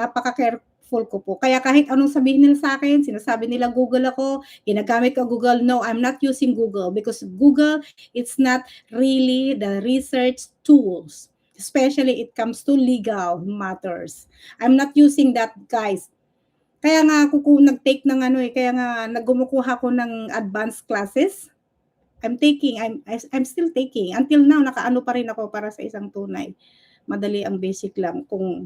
napaka-careful ko po. Kaya kahit anong sabihin nila sa akin, sinasabi nila Google ako, ginagamit ko Google. No, I'm not using Google because Google, it's not really the research tools. Especially it comes to legal matters. I'm not using that, guys. Kaya nga ako nag-take ng kaya nga nagkumukuha ko ng advanced classes. I'm still taking. Until now, nakaano pa rin ako para sa isang tunay. Madali ang basic lang. Kung,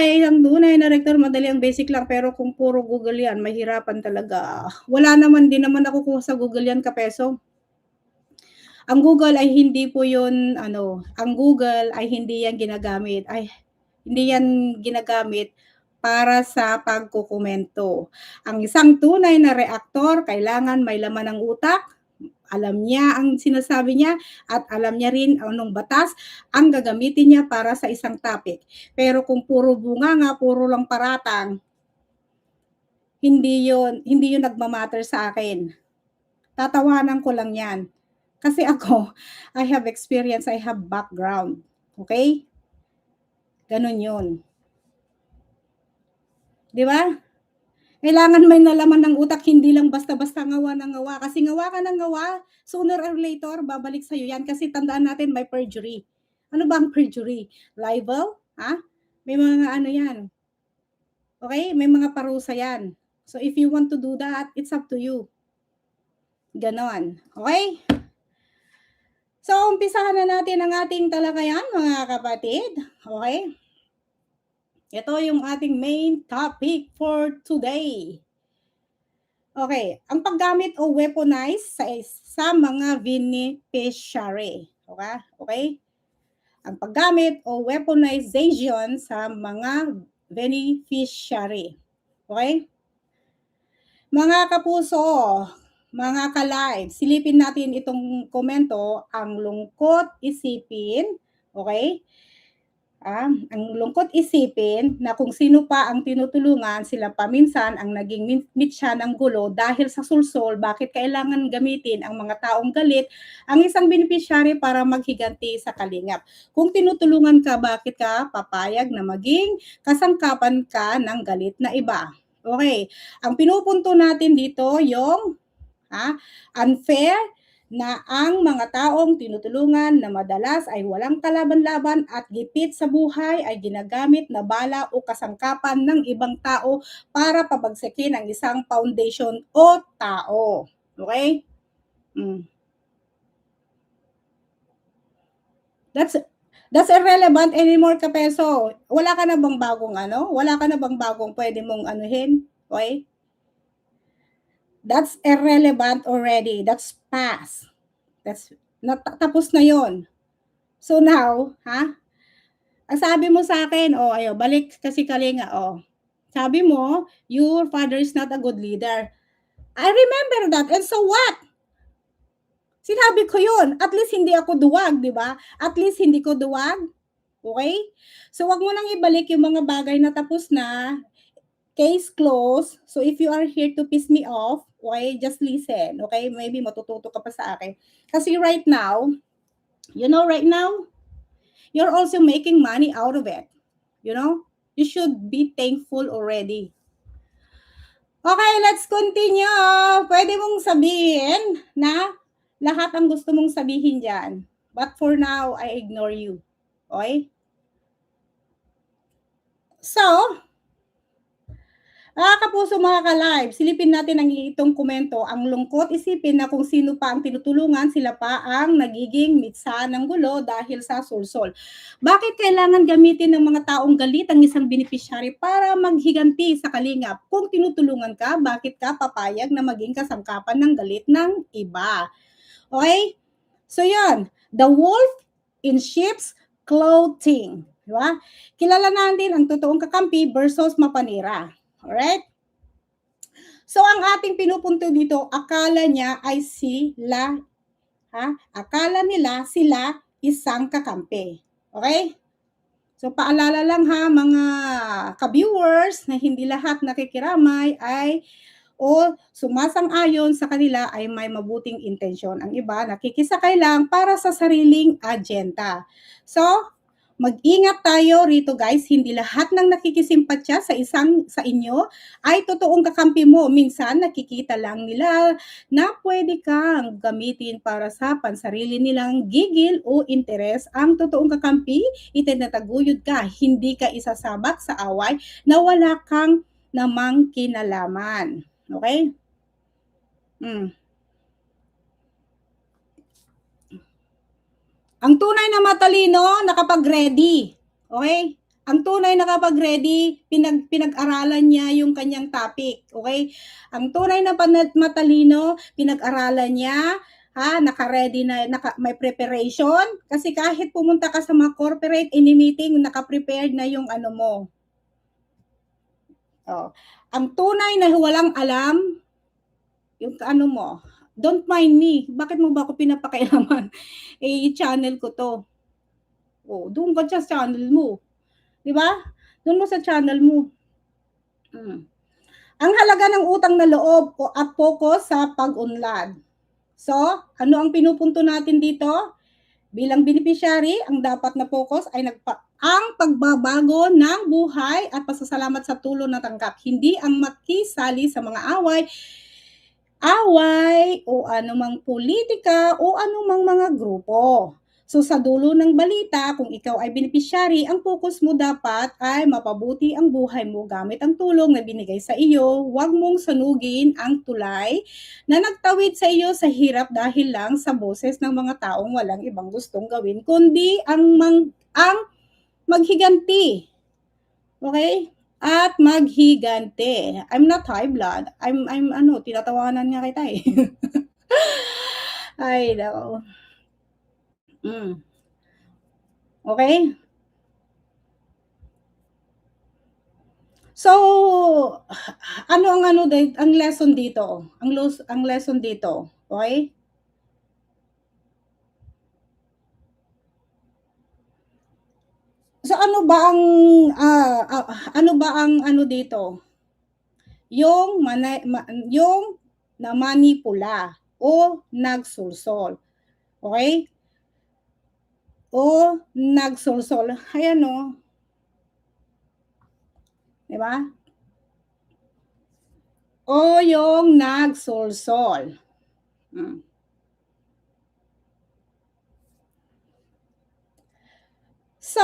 isang tunay na rector, madali ang basic lang. Pero kung puro Google yan, mahirapan talaga. Wala naman, din naman nakukuha sa Google yan, kapeso. Ang Google ay hindi po yun, ang Google ay hindi yan ginagamit. Hindi yan ginagamit para sa pagkukomento. Ang isang tunay na reactor, kailangan may laman ng utak, alam niya ang sinasabi niya, at alam niya rin anong batas ang gagamitin niya para sa isang topic. Pero kung puro bunganga, puro lang paratang, hindi yun nagmamatter sa akin. Tatawanan ko lang yan. Kasi ako, I have experience, I have background. Okay? Ganun yun. Di ba? Kailangan may nalaman ng utak, hindi lang basta-basta ngawa ng ngawa. Kasi ngawa ka ng ngawa, sooner or later, babalik sa'yo yan. Kasi tandaan natin, may perjury. Ano ba ang perjury? Libel? Ha? May mga yan. Okay? May mga parusa yan. So if you want to do that, it's up to you. Ganon. Okay? So, umpisahan na natin ang ating talakayan, mga kapatid. Okay? Ito yung ating main topic for today. Okay, ang paggamit o weaponize sa mga beneficiary. Okay? Ang paggamit o weaponization sa mga beneficiary. Okay? Mga kapuso, mga ka-live, silipin natin itong komento, ang lungkot isipin, okay? Ang lungkot isipin na kung sino pa ang tinutulungan, sila paminsan ang naging mitya ng gulo dahil sa sulsol, bakit kailangan gamitin ang mga taong galit ang isang beneficiary para maghiganti sa kalingap. Kung tinutulungan ka, bakit ka papayag na maging kasangkapan ka ng galit na iba? Okay, ang pinupunto natin dito yung unfair na ang mga taong tinutulungan na madalas ay walang kalaban-laban at gipit sa buhay ay ginagamit na bala o kasangkapan ng ibang tao para pabagsakin ang isang foundation o tao. Okay? That's irrelevant anymore, kapeso. Wala ka na bang bagong Wala ka na bang bagong pwede mong anuhin? Okay? That's irrelevant already. That's past. Tapos na yon. So now, ang sabi mo sa akin, balik kasi Kalinga, sabi mo, your father is not a good leader. I remember that, and so what? Sinabi ko yun. At least hindi ako duwag, di ba? At least hindi ko duwag. Okay? So wag mo nang ibalik yung mga bagay na tapos na. Case closed. So if you are here to piss me off, okay, just listen. Okay? Maybe matututo ka pa sa akin. Kasi right now, you're also making money out of it. You should be thankful already. Okay, let's continue. Pwede mong sabihin na lahat ang gusto mong sabihin dyan. But for now, I ignore you. Okay? So, kapuso, mga ka-live, silipin natin ang itong komento. Ang lungkot isipin na kung sino pa ang tinutulungan, sila pa ang nagiging mitsa ng gulo dahil sa sulsol. Bakit kailangan gamitin ng mga taong galit ang isang beneficiary para maghiganti sa kalingap? Kung tinutulungan ka, bakit ka papayag na maging kasangkapan ng galit ng iba? Okay? So yan, the wolf in sheep's clothing. Diba? Kilala natin ang totoong kakampi versus mapanira. Alright? So, ang ating pinupunto dito, akala niya ay sila, akala nila sila isang kakampi. Okay? So, paalala lang mga ka-viewers na hindi lahat nakikiramay ay sumasang-ayon sa kanila ay may mabuting intensyon. Ang iba, nakikisakay lang para sa sariling agenda. So, Mag-ingat tayo rito guys, hindi lahat ng nakikisimpatya sa inyo ay totoong kakampi mo. Minsan nakikita lang nila na pwede kang gamitin para sa pansarili nilang gigil o interes. Ang totoong kakampi, itinataguyod ka, hindi ka isasabak sa away na wala kang namang kinalaman. Okay? Ang tunay na matalino, nakapag-ready. Okay? Ang tunay na kapag-ready, pinag-aralan niya yung kanyang topic. Okay? Ang tunay na matalino, pinag-aralan niya, naka-ready na, may preparation. Kasi kahit pumunta ka sa mga corporate meeting, naka-prepared na yung ano mo. Oh. Ang tunay na walang alam, yung ano mo, don't mind me. Bakit mo ba ako pinapakailaman? Channel ko to. Oh, doon ka sa channel mo. 'Di ba? Doon mo sa channel mo. Ang halaga ng utang na loob o focus sa pag-unlad. So, ano ang pinupunto natin dito? Bilang beneficiary, ang dapat na focus ay ang pagbabago ng buhay at pasasalamat sa tulong na tanggap. Hindi ang makisali sa mga away o anumang politika o anumang mga grupo. So sa dulo ng balita, kung ikaw ay beneficiary, ang focus mo dapat ay mapabuti ang buhay mo gamit ang tulong na binigay sa iyo. Huwag mong sunugin ang tulay na nagtawid sa iyo sa hirap dahil lang sa boses ng mga taong walang ibang gustong gawin, kundi ang maghiganti. Okay? At maghiganti. I'm not high blood. I'm tinatawanan nga kita eh. Ay, nako. Okay? So, ano ang lesson dito? Ang lesson dito, okay? So ano ba ang ano dito? Yung namanipula o nagsulsol. Okay? O nagsulsol. Ayan o. Diba? O yung nagsulsol. So,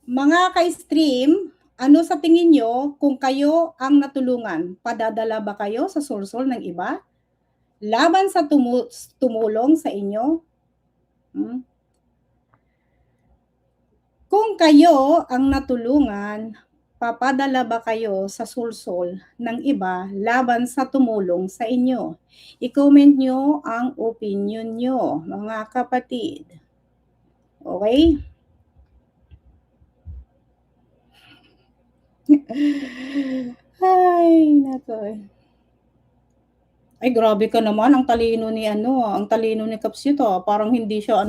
mga ka-stream, ano sa tingin nyo kung kayo ang natulungan? Padadala ba kayo sa sulsol ng iba? Laban sa tumulong sa inyo? Kung kayo ang natulungan, papadala ba kayo sa sulsol ng iba laban sa tumulong sa inyo? I-comment nyo ang opinion nyo, mga kapatid. Okay? Ay, nako. Ay, grabe ka naman. Ang talino ni Kapsito. Parang hindi siya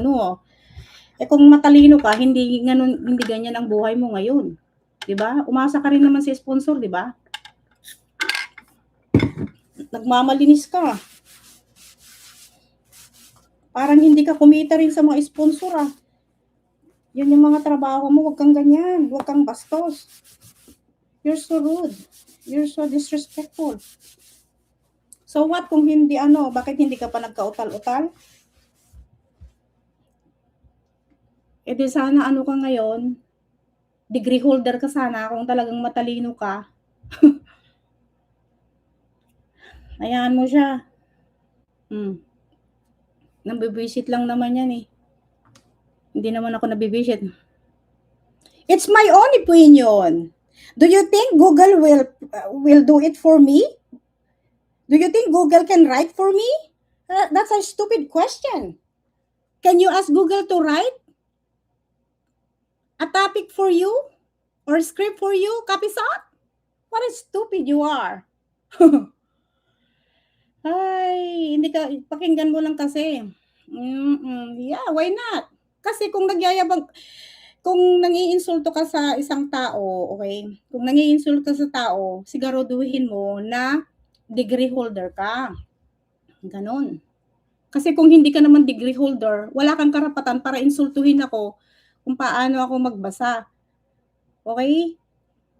kung matalino ka, hindi ganyan ang buhay mo ngayon. 'Di ba? Umasa ka rin naman sa sponsor, 'di ba? Nagmamalinis ka. Parang hindi ka kumita rin sa mga sponsor. Yan yung mga trabaho mo, wag kang ganyan, wag kang bastos. You're so rude. You're so disrespectful. So what kung hindi bakit hindi ka pa nagkautal-utal? Di sana ka ngayon, degree holder ka sana kung talagang matalino ka. Hayaan mo siya. Nabibisit lang naman yan eh. Hindi naman ako nabibisit. It's my own opinion. Do you think Google will do it for me? Do you think Google can write for me? That's a stupid question. Can you ask Google to write a topic for you or script for you, Kapisat? What a stupid you are. Ay, hindi ka, pakinggan mo lang kasi. Yeah, why not? Kasi kung nangiinsulto ka sa isang tao, okay? Kung nangiinsulto ka sa tao, siguraduhin mo na degree holder ka. Ganon. Kasi kung hindi ka naman degree holder, wala kang karapatan para insultuhin ako kung paano ako magbasa. Okay?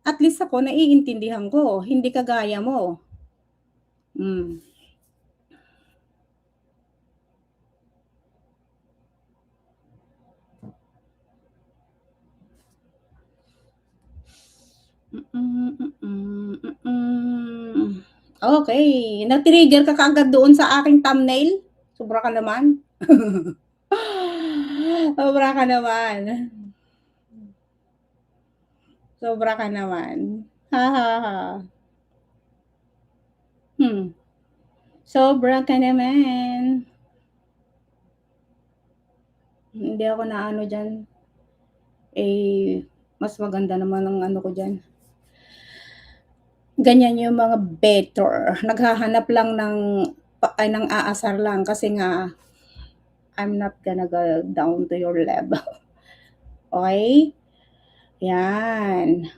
At least ako naiintindihan ko, hindi kagaya mo. Hmm. Okay, na-trigger ka kaagad doon sa aking thumbnail? Sobra ka naman. Sobra ka naman. Sobra ka naman. Ha, ha, ha. Sobra ka naman. Hindi ako naano diyan. Mas maganda naman ang ano ko diyan. Ganyan yung mga better. Naghahanap lang ng aasar lang kasi nga I'm not gonna go down to your level. Okay? Yan.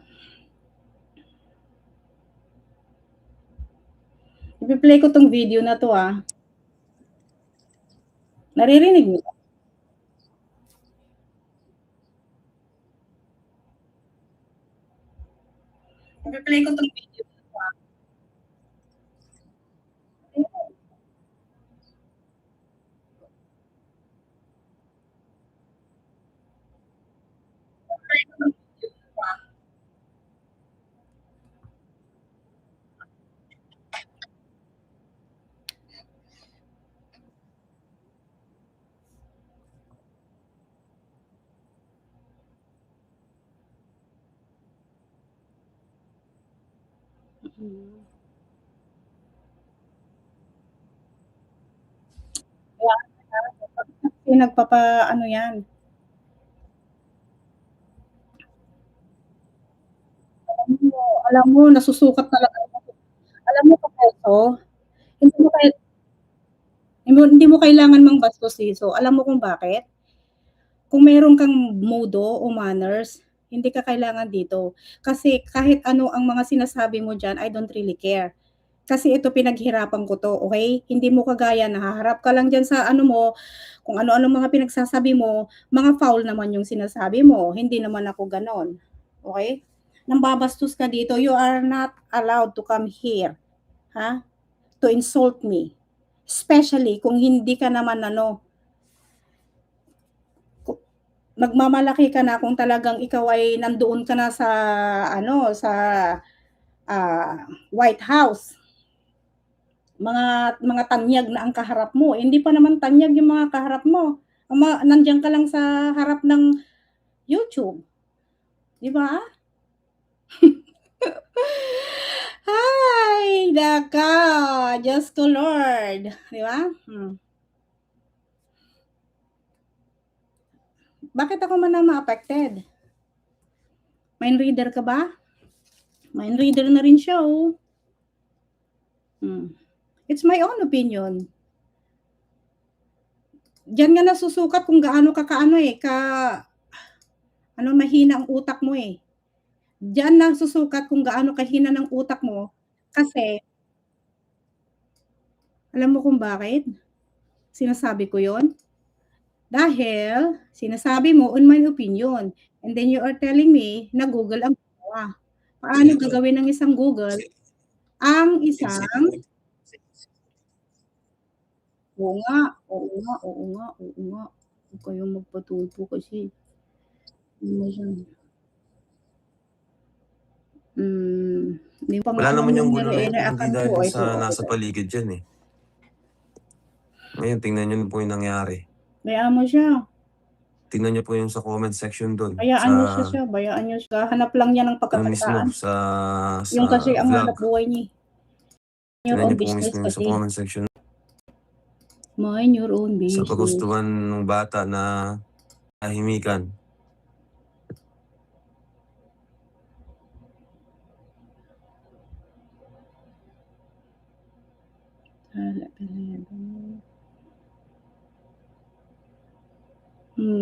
I-play ko tong video na to Naririnig niyo? I-play ko tong video na to Nagpapa-ano yan. Alam mo nasusukat talaga ako. Alam mo Kakeso, hindi mo kay hindi mo kailangan mangbastusin. Alam mo kung bakit? Kung meron kang modo o manners, hindi ka kailangan dito. Kasi kahit ano ang mga sinasabi mo diyan, I don't really care. Kasi ito pinaghirapan ko 'to, okay? Hindi mo kagaya nahaharap ka lang diyan sa ano mo, kung ano-ano mga pinagsasabi mo, mga foul naman yung sinasabi mo, hindi naman ako gano'n, okay? Nambabastos ka dito, you are not allowed to come here, ha, to insult me. Especially kung hindi ka naman ano, nagmamalaki ka na kung talagang ikaw ay nandoon ka na sa ano, sa White House. Mga tanyag na ang kaharap mo, hindi pa naman tanyag yung mga kaharap mo. Nandiyan ka lang sa harap ng YouTube, 'di ba? Ay, nako, Diyos ko Lord, 'di ba? Bakit ako man ang ma-affected? Mind reader ka ba? Mind reader na rin siya, oh. It's my own opinion. Diyan nga nasusukat kung gaano ka kaano mahina ang utak mo eh. Diyan nasusukat kung gaano kahina ng utak mo kasi alam mo kung bakit sinasabi ko yon? Dahil sinasabi mo on my opinion and then you are telling me na Google ang gumawa. Paano gagawin ng isang Google ang isang oo nga, oo nga, oo nga, oo nga. Huwag kayong magpatulpo kasi hindi pa nga Wala alam naman yung yung gulo na yun kung hindi nire-reactan dahil ko, dun sa nasa paligid yan eh. Ngayon tingnan niyo po yung nangyari. Bayaan mo siya. Tingnan niyo po yung sa comment section dun, Bayaan niyo siya, bayaan niyo siya. Hanap lang niya ng ano mismo pagkakitaan. sa Yung kasi ang hanap vlog. buhay niya. Your Tingnan own niyo po mismo business yung sa kasi. comment section. Mind your own Sa business. kagustuhan ng bata na tahimikan.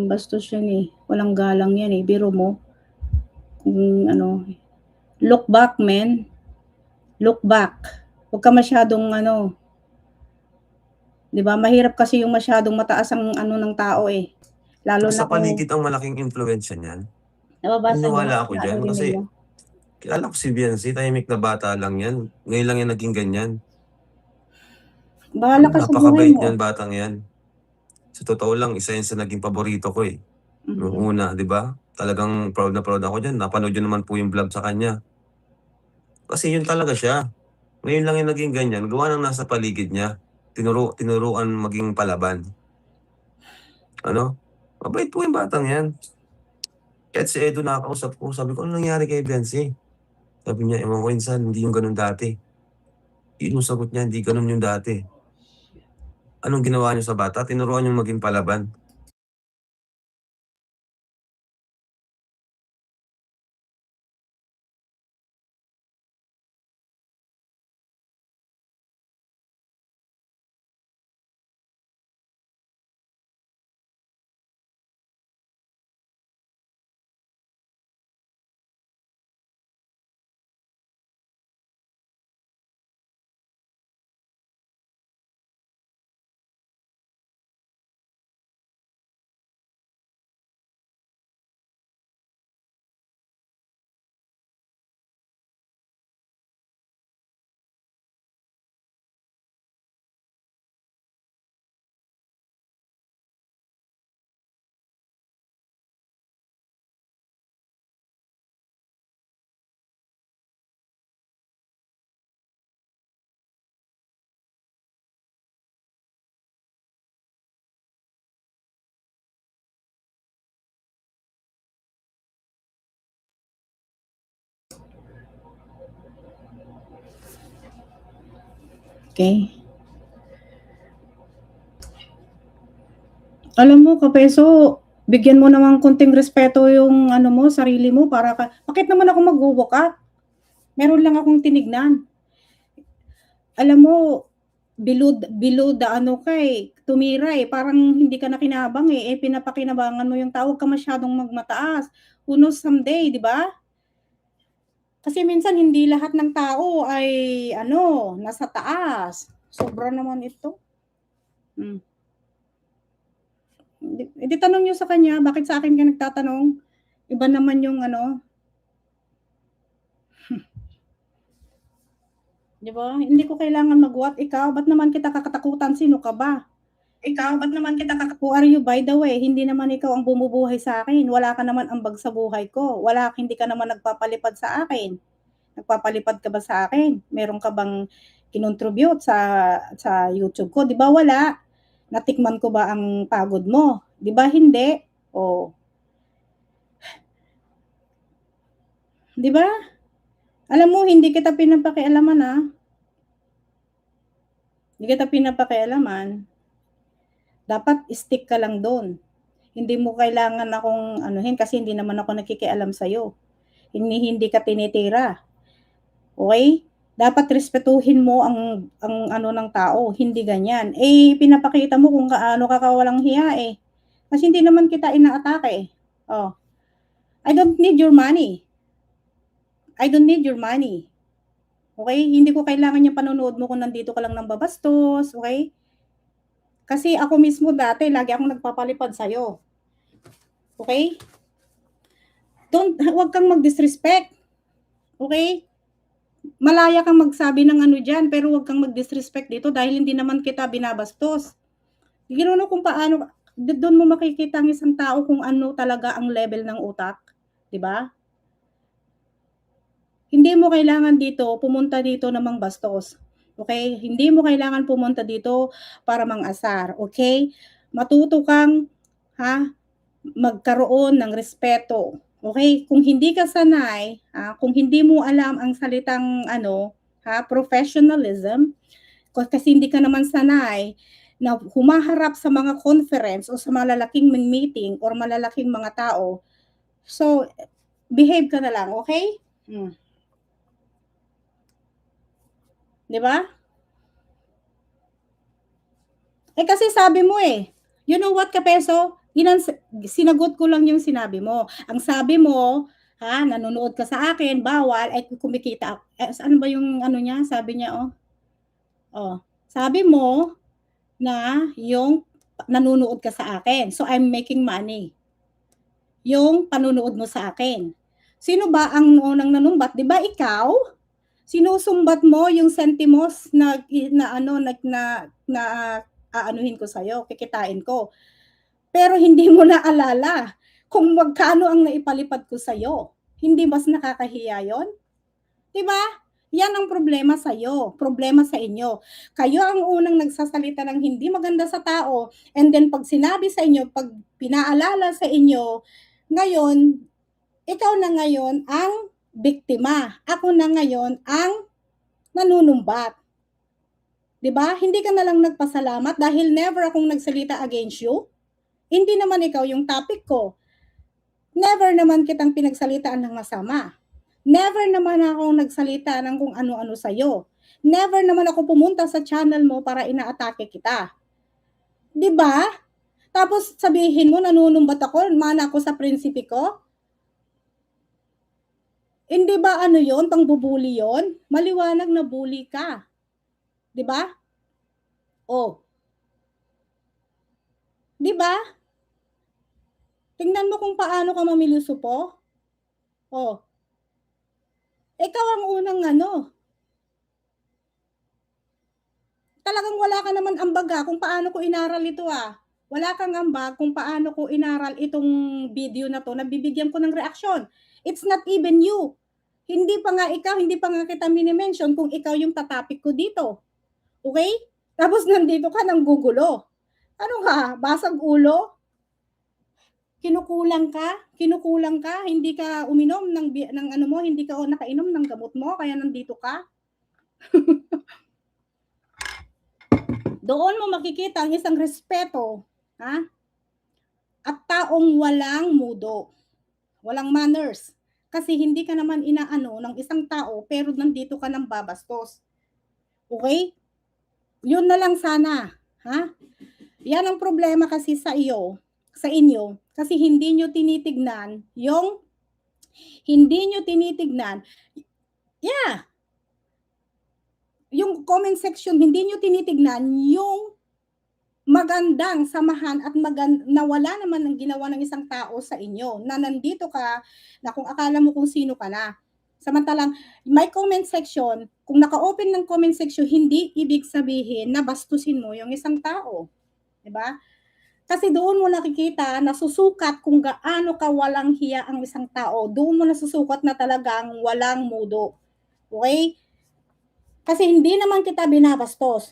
Bastos yan eh. Walang galang yan eh. Biro mo. Kung ano. Look back, man. Look back. Huwag ka masyadong ano. 'Di ba? Mahirap kasi yung masyadong mataas ang ano ng tao eh. Lalo Nasa na kung paligid ang malaking impluwensya niyan. nababasa niyo, Naniniwala ako diyan narinig kasi niyo. kilala ko si Biancy, tahimik na bata lang 'yan. Ngayon lang 'yan naging ganyan. Bahala ka sa buhay Napakabait mo. niyan, batang 'yan. Sa totoo lang, isa 'yan sa naging paborito ko, eh. Nung una, 'di ba? Talagang proud na proud ako diyan. Napanood niyo naman po yung vlog sa kanya. Kasi yun talaga siya. Ngayon lang 'yan naging ganyan, gawa ng nasa paligid niya. Tinuruan maging palaban. Ano? Mabait po yung batang 'yan. Kahit si Edo nakakausap ko, sabi ko, "Anong nangyari kay Biancy?" Sabi niya, "Ewan ko insan, hindi yung gano'n dati." Yun yung sagot niya, "Hindi gano'n yung dati." Anong ginawa niyo sa bata? Tinuruan niyong maging palaban. Okay? Alam mo, kapeso, bigyan mo naman konting respeto yung ano mo, sarili mo para ka. Bakit naman ako mag-walk up? Meron lang akong tinignan. Alam mo, below the ano ka eh, tumira eh, parang hindi ka na kinabang eh, pinapakinabangan mo yung tao, huwag ka masyadong magmataas. Who knows someday, di ba? Kasi minsan hindi lahat ng tao ay ano, nasa taas. Sobra naman ito. Di tanong nyo sa kanya, bakit sa akin ka nagtatanong? Iba naman yung ano. Di ba? Hindi ko kailangan mag-what ikaw. Ba't naman kita kakatakutan? Sino ka ba? Ikaw, ba't naman kita kakatakutan? Who are you, by the way? Hindi naman ikaw ang bumubuhay sa akin. Wala ka naman ambag sa buhay ko. Hindi ka naman nagpapalipad sa akin. Nagpapalipad ka ba sa akin? Meron ka bang kinontribute sa YouTube ko? Di ba wala? Natikman ko ba ang pagod mo? Di ba hindi? O. Di ba? Alam mo, hindi kita pinapakialaman ah. Hindi kita pinapakialaman. Dapat stick ka lang doon. Hindi mo kailangan akong anuhin kasi hindi naman ako nakikialam sa'yo. Hindi ka tinitira. Okay? Dapat respetuhin mo ang ano ng tao, hindi ganyan. Eh, pinapakita mo kung kaano ka kawalang hiya eh. Kasi hindi naman kita inaatake eh. Oh. I don't need your money. I don't need your money. Okay? Hindi ko kailangan yung panonood mo kung nandito ka lang ng babastos. Okay? Kasi ako mismo dati, lagi akong nagpapalipad sa'yo. Okay? Huwag kang mag-disrespect. Okay? Malaya kang magsabi ng ano dyan, pero huwag kang mag-disrespect dito dahil hindi naman kita binabastos. Ginoon kung paano, doon mo makikita ang isang tao kung ano talaga ang level ng utak. Diba? Hindi mo kailangan dito, pumunta dito namang bastos. Okay? Hindi mo kailangan pumunta dito para mang-asar. Okay? Matuto kang, magkaroon ng respeto. Okay? Kung hindi ka sanay, kung hindi mo alam ang salitang professionalism, kasi hindi ka naman sanay na humaharap sa mga conference o sa malalaking meeting or malalaking mga tao, so, behave ka na lang, okay? Di ba? Eh kasi sabi mo eh, you know what, Kapeso? Sinagot ko lang yung sinabi mo. Ang sabi mo, nanonood ka sa akin, bawal, ay kumikita. Ano ba yung ano niya? Sabi niya, sabi mo na yung nanunood ka sa akin. So, I'm making money. Yung panunood mo sa akin. Sino ba ang unang nanumbat? Di ba ikaw? Sinusumbat mo yung sentimos na aanuhin ko sa'yo, kikitain ko. Pero hindi mo naalala kung magkano ang naipalipad ko sa'yo. Hindi mas nakakahiya yon? Diba? Yan ang problema sa'yo, problema sa inyo. Kayo ang unang nagsasalita ng hindi maganda sa tao, and then pag sinabi sa inyo, pag pinaalala sa inyo, ngayon, ikaw na ngayon ang biktima. Ako na ngayon ang nanunumbat. Diba? Hindi ka na lang nagpasalamat dahil never akong nagsalita against you. Hindi naman ikaw yung topic ko. Never naman kitang pinagsalitaan ng masama. Never naman ako nagsalita ng kung ano-ano sa'yo. Never naman ako pumunta sa channel mo para inaatake kita. Diba? Tapos sabihin mo, nanunumbat ako, mana ako sa prinsipe ko? Hindi ba ano yon, pangbubuli yon? Maliwanag na bully ka. Diba? Oh. Diba? Tingnan mo kung paano ka mamilusupo. Oh. Ikaw ang unang talagang wala ka naman ambaga kung paano ko inaral ito Wala kang ambag kung paano ko inaral itong video na to, nabibigyan ko ng reaksyon. It's not even you. Hindi pa nga kita minimension kung ikaw yung tatapik ko dito. Okay? Tapos nandito ka nang gugulo. Ano ka? Basag ulo? Kinukulang ka, hindi ka uminom ng hindi ka nakainom ng gamot mo, kaya nandito ka. Doon mo makikita ang isang respeto, at taong walang mudo, walang manners. Kasi hindi ka naman inaano ng isang tao, pero nandito ka ng babastos. Okay? Yun na lang sana, Yan ang problema kasi sa inyo, kasi hindi nyo tinitignan yung comment section, hindi nyo tinitignan yung magandang samahan at na wala naman ang ginawa ng isang tao sa inyo, na nandito ka, na kung akala mo kung sino ka na. Samantalang, may comment section, kung naka-open ng comment section, hindi ibig sabihin na bastusin mo yung isang tao. Diba? Kasi doon mo nakikita, nasusukat kung gaano ka walang hiya ang isang tao. Doon mo nasusukat na talagang walang mudo. Okay? Kasi hindi naman kita binabastos.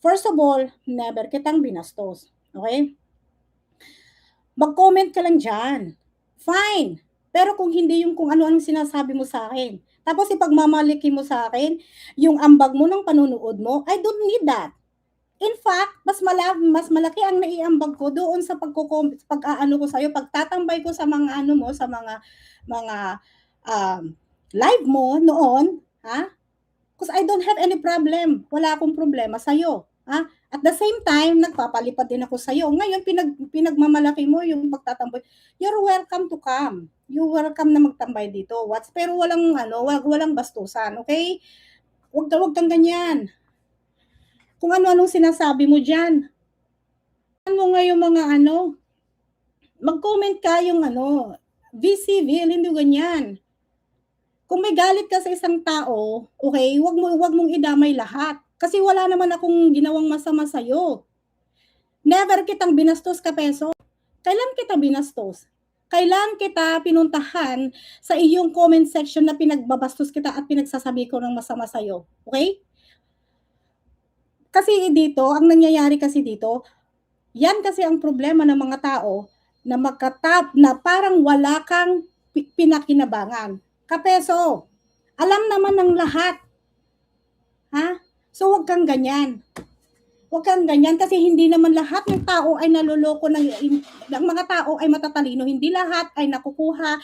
First of all, never kitang binastos. Okay? Mag-comment ka lang dyan. Fine. Pero kung hindi yung kung ano-anong sinasabi mo sa akin, tapos ipagmamaliki mo sa akin, yung ambag mo ng panunood mo, I don't need that. In fact, mas malaki ang naiambag ko doon sa pag-aano ko sa'yo, pagtatambay ko sa mga sa mga live mo noon, Because I don't have any problem. Wala akong problema sa'yo. At the same time, nagpapalipad din ako sa'yo. Ngayon, pinagmamalaki mo yung pagtatambay. You're welcome to come. You're welcome na magtambay dito. Pero walang bastusan, okay? Huwag kang ganyan. Kung ano-anong sinasabi mo dyan. Ano nga yung mga mag-comment ka yung be civil, hindi ganyan. Kung may galit ka sa isang tao, okay, wag mong idamay lahat. Kasi wala naman akong ginawang masama sa'yo. Never kitang binastos ka peso. Kailan kita binastos? Kailan kita pinuntahan sa iyong comment section na pinagbabastos kita at pinagsasabi ko ng masama sa'yo? Okay? Kasi dito, ang nangyayari kasi dito, yan kasi ang problema ng mga tao na parang wala kang pinakinabangan. Kapeso, alam naman ng lahat. So wag kang ganyan. Huwag kang ganyan kasi hindi naman lahat ng tao ay naloloko ng mga tao ay matatalino. Hindi lahat ay nakukuha.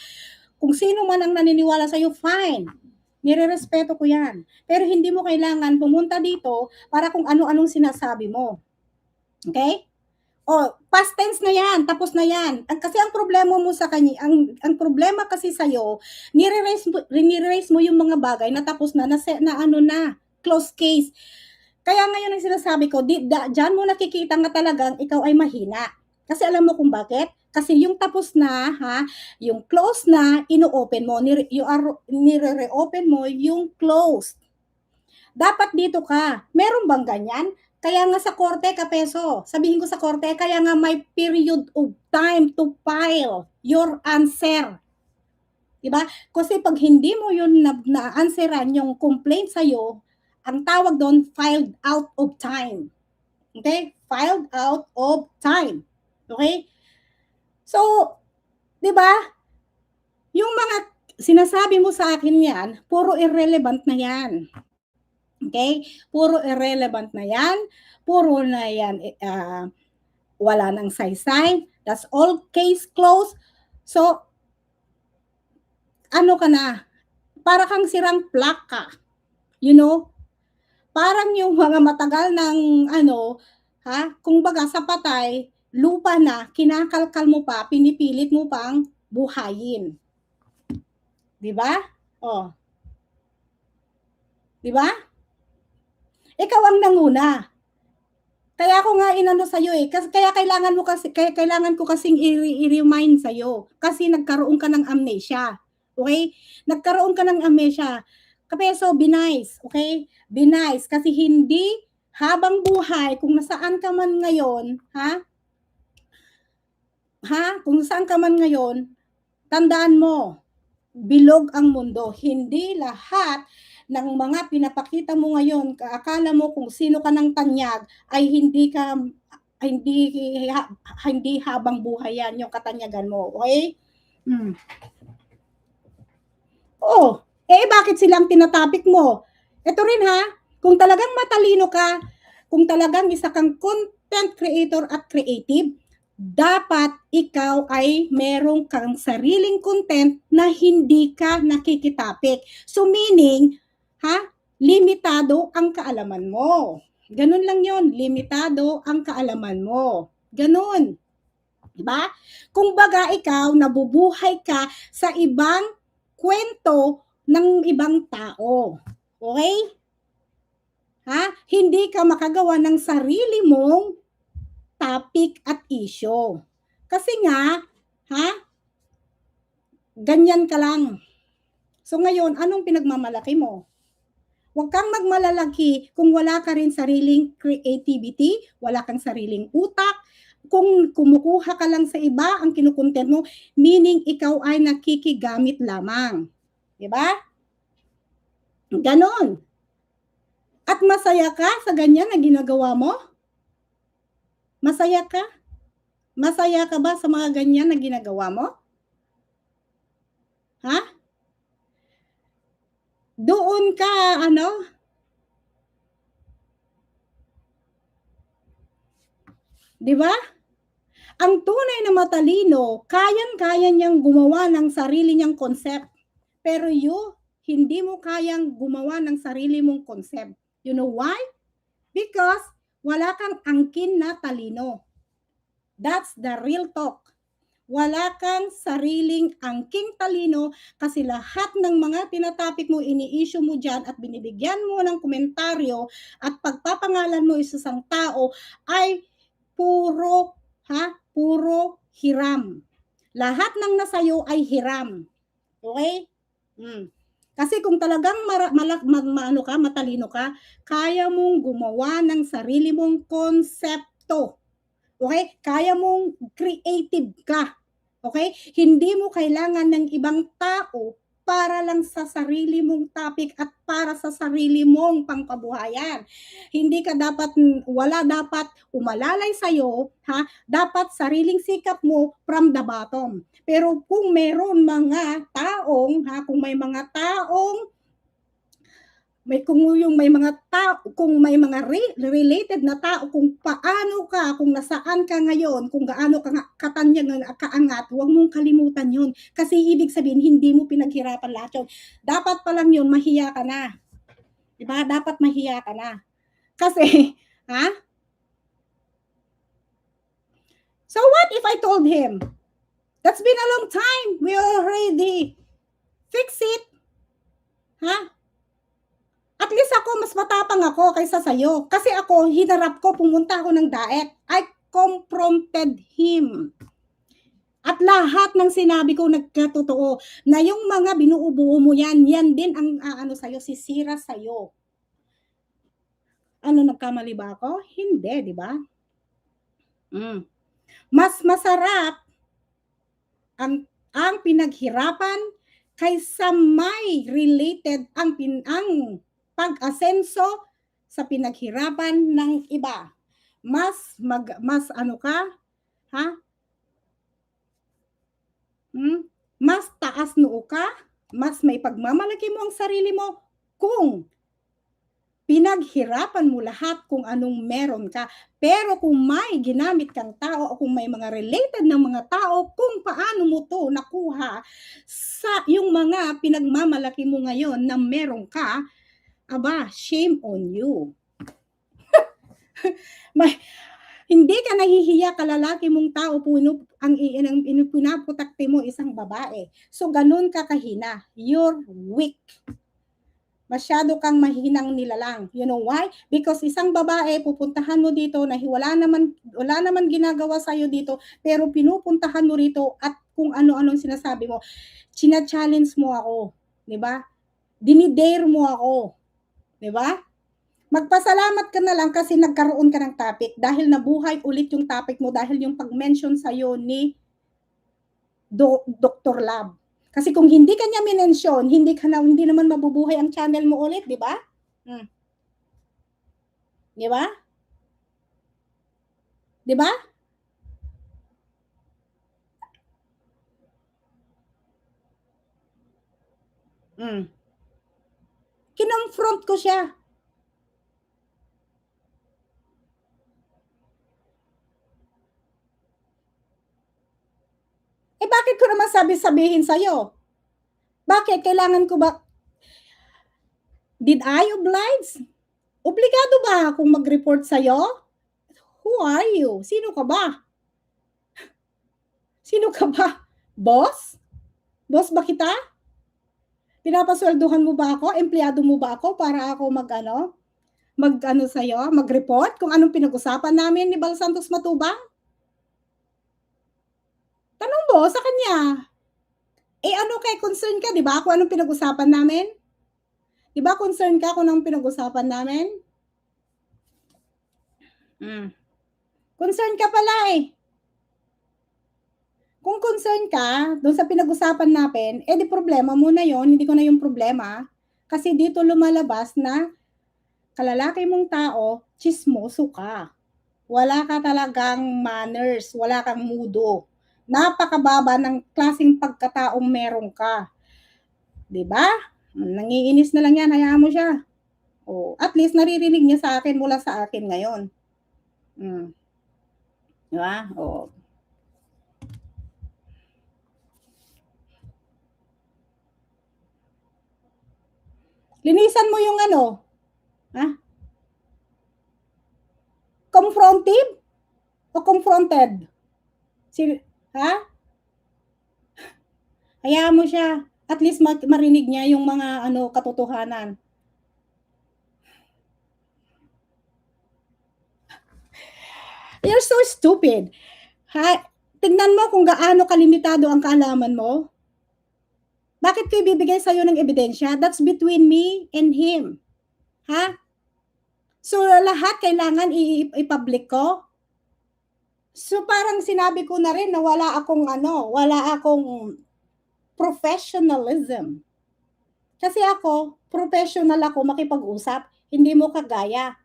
Kung sino man ang naniniwala sa'yo, fine. Nirerespeto ko yan. Pero hindi mo kailangan pumunta dito para kung ano-anong sinasabi mo. Okay? Past tense na yan, tapos na yan. Kasi ang problema mo sa kanya, ang problema kasi sa'yo, nire-raise mo yung mga bagay na tapos na close case. Kaya ngayon ang sinasabi ko, diyan mo nakikita nga talagang ikaw ay mahina. Kasi alam mo kung bakit? Kasi yung tapos na, yung close na, ino-open mo, nire-reopen mo yung closed. Dapat dito ka. Meron bang ganyan? Kaya nga sa korte, kapeso, sabihin ko sa korte, kaya nga may period of time to file your answer. Diba? Kasi pag hindi mo yun na-answeran yung complaint sa'yo, ang tawag doon, filed out of time. Okay? Filed out of time. Okay? So, di ba? Yung mga sinasabi mo sa akin yan, puro irrelevant na yan. Okay? Puro irrelevant na yan. Puro na yan, wala nang saysay. That's all case closed. So, ano ka na? Para kang sirang plak ka. You know? Parang yung mga matagal ng kung baga sa patay, lupa na, kinakalkal mo pa, pinipilit mo pang buhayin. 'Di ba? Oh. 'Di ba? Ikaw ang nanguna. Kaya ako nga inano sa iyo kaya kailangan ko kasing i-remind sa iyo kasi nagkaroon ka ng amnesia. Okay? Nagkaroon ka ng amnesia. Kapeso, be nice, okay? Be nice kasi hindi habang buhay kung nasaan ka man ngayon, kung saan ka man ngayon, tandaan mo, bilog ang mundo. Hindi lahat ng mga pinapakita mo ngayon, akala mo kung sino ka ng tanyag ay hindi habang buhay yan yung katanyagan mo, okay? Oh, bakit silang tinatapik mo? Ito rin kung talagang matalino ka, kung talagang isa kang content creator at creative, dapat ikaw ay merong kang sariling content na hindi ka nakikitapik. So meaning, limitado ang kaalaman mo. Ganun lang yon, limitado ang kaalaman mo. Ganun. Diba? Kung baga ikaw, nabubuhay ka sa ibang kwento ng ibang tao. Okay? Hindi ka makagawa ng sarili mong topic at issue. Kasi nga, ganyan ka lang. So ngayon, anong pinagmamalaki mo? Huwag kang magmalalaki kung wala ka rin sariling creativity, wala kang sariling utak. Kung kumukuha ka lang sa iba, ang kinukontent mo, meaning ikaw ay nakikigamit lamang. Diba? Ganon. At masaya ka sa ganyan na ginagawa mo? Masaya ka? Masaya ka ba sa mga ganyan na ginagawa mo? Doon ka, di ba? Ang tunay na matalino, kayang-kaya niyang gumawa ng sarili niyang concept. Pero hindi mo kayang gumawa ng sarili mong concept. You know why? Because wala kang angkin na talino. That's the real talk. Wala kang sariling angking talino kasi lahat ng mga tinatapik mo, ini-issue mo dyan at binibigyan mo ng komentaryo at pagpapangalan mo isa isang tao ay puro hiram. Lahat ng nasayo ay hiram. Okay? Kasi kung talagang matalino ka, kaya mong gumawa ng sarili mong konsepto. Okay? Kaya mong creative ka. Okay? Hindi mo kailangan ng ibang tao para lang sa sarili mong topic at para sa sarili mong pangkabuhayan. Wala dapat umalalay sa'yo, dapat sariling sikap mo from the bottom. Pero kung meron mga taong, kung may mga related na tao, kung paano ka, kung nasaan ka ngayon, kung gaano ka katanyag, kaangat, huwag mong kalimutan yun. Kasi ibig sabihin, hindi mo pinaghirapan lahat yun. Dapat pa lang yun, mahiya ka na. Diba? Dapat mahiya ka na. Kasi, So what if I told him, that's been a long time, we already fix it. At least ako, mas matapang ako kaysa sa'yo. Kasi ako, hinarap ko, pumunta ako ng daet. I confronted him. At lahat ng sinabi ko nagkatotoo na yung mga binuubuo mo yan din ang sa'yo, sisira sa'yo. Ano, nagkamali ba ako? Hindi, di ba? Mas masarap ang pinaghirapan kaysa may related ang pag-asenso sa pinaghirapan ng iba. Mas ano ka? Ha? Mas taas noo ka, mas may pagmamalaki mo ang sarili mo kung pinaghirapan mo lahat kung anong meron ka. Pero kung may ginamit kang tao o kung may mga related ng mga tao, kung paano mo to nakuha sa yung mga pinagmamalaki mo ngayon na meron ka, aba, shame on you. Hindi ka nahihiya kalalaki mong tao ang pinaputakti mo isang babae. So, ganun ka kahina. You're weak. Masyado kang mahinang nilalang. You know why? Because isang babae, pupuntahan mo dito na wala naman ginagawa sa'yo dito, pero pinupuntahan mo rito at kung ano-anong sinasabi mo. China-challenge mo ako. Diba? Dinidare mo ako. Diba? Magpasalamat ka na lang kasi nagkaroon ka ng topic dahil nabuhay ulit yung topic mo dahil yung pag-mention sa'yo ni Dr. Lab. Kasi kung hindi ka niya minention, hindi naman mabubuhay ang channel mo ulit, di ba? Di ba? Di ba? Kinonfront ko siya. Bakit ko naman sabihin sa'yo? Bakit? Kailangan ko ba? Did I oblige? Obligado ba akong mag-report sa'yo? Who are you? Sino ka ba? Sino ka ba? Boss? Boss ba kita? Pinapasweldohan mo ba ako? Empleyado mo ba ako para ako sa'yo? Mag-report kung anong pinag-usapan namin ni Bal Santos Matubang? Tanong mo sa kanya. Ano kay concern ka, di ba? Kung anong pinag-usapan namin? Di ba concern ka kung anong pinag-usapan namin? Concern ka pala eh. Kung concern ka doon sa pinag-usapan natin, di problema mo na yon, hindi ko na yung problema. Kasi dito lumalabas na kalalaki mong tao, chismoso ka. Wala ka talagang manners, wala kang mudo. Napakababa ng klaseng pagkataong meron ka. 'Di ba? Nangiinis na lang yan, hayaan mo siya. At least naririnig niya sa akin mula sa akin ngayon. 'Di ba? Linisan mo yung confrontive o confronted? Hayaan mo siya. At least marinig niya yung mga katotohanan. You're so stupid. Tignan mo kung gaano kalimitado ang kaalaman mo. Bakit ko ibibigay sa'yo ng ebidensya? That's between me and him. So, lahat kailangan i-public ko? So, parang sinabi ko na rin na wala akong professionalism. Kasi ako, professional ako makipag-usap, hindi mo kagaya.